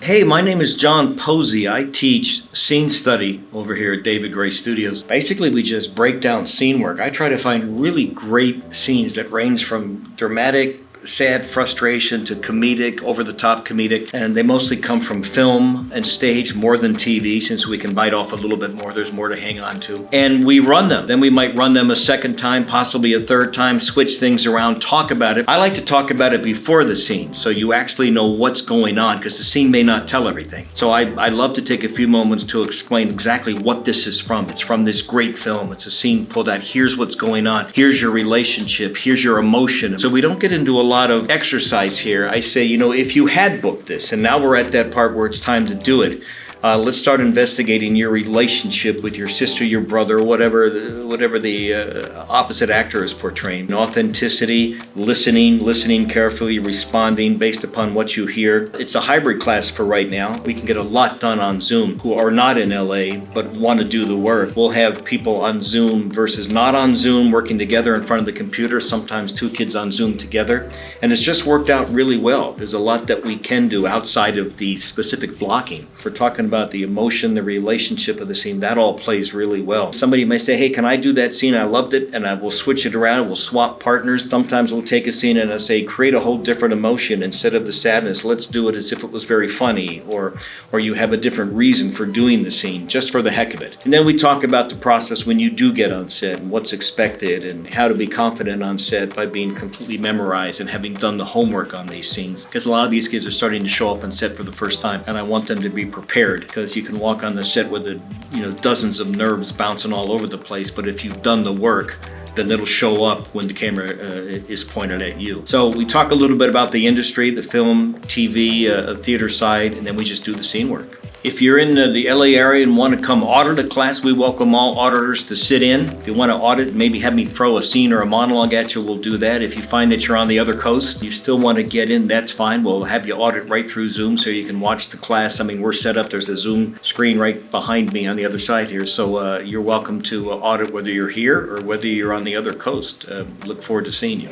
Hey, my name is John Posey. I teach scene study over here at David Gray Studios. Basically, we just break down scene work. I try to find really great scenes that range from dramatic, sad frustration to comedic, over-the-top comedic, and they mostly come from film and stage more than TV, since we can bite off a little bit more. There's more to hang on to. And we run them. Then we might run them a second time, possibly a third time, switch things around, talk about it. I like to talk about it before the scene, so you actually know what's going on, because the scene may not tell everything. So I love to take a few moments to explain exactly what this is from. It's from this great film. It's a scene pulled out. Here's what's going on. Here's your relationship. Here's your emotion. So we don't get into a lot of exercise here. I say, if you had booked this, and now we're at that part where it's time to do it, let's start investigating your relationship with your sister, your brother, whatever the opposite actor is portraying. Authenticity, listening carefully, responding based upon what you hear. It's a hybrid class for right now. We can get a lot done on Zoom who are not in LA but want to do the work. We'll have people on Zoom versus not on Zoom working together in front of the computer, sometimes two kids on Zoom together. And it's just worked out really well. There's a lot that we can do outside of the specific blocking. If we're talking about the emotion, the relationship of the scene, that all plays really well. Somebody may say, hey, can I do that scene? I loved it, and I will switch it around. We'll swap partners. Sometimes we'll take a scene and I say, create a whole different emotion. Instead of the sadness, let's do it as if it was very funny, or you have a different reason for doing the scene, just for the heck of it. And then we talk about the process when you do get on set, and what's expected, and how to be confident on set by being completely memorized and having done the homework on these scenes. Because a lot of these kids are starting to show up on set for the first time, and I want them to be prepared, because you can walk on the set with dozens of nerves bouncing all over the place, but if you've done the work, then it'll show up when the camera is pointed at you. So we talk a little bit about the industry, the film, TV, theater side, and then we just do the scene work. If you're in the LA area and want to come audit a class, we welcome all auditors to sit in. If you want to audit, maybe have me throw a scene or a monologue at you, we'll do that. If you find that you're on the other coast, you still want to get in, that's fine. We'll have you audit right through Zoom so you can watch the class. I mean, we're set up, there's a Zoom screen right behind me on the other side here. So you're welcome to audit whether you're here or whether you're on the other coast. Look forward to seeing you.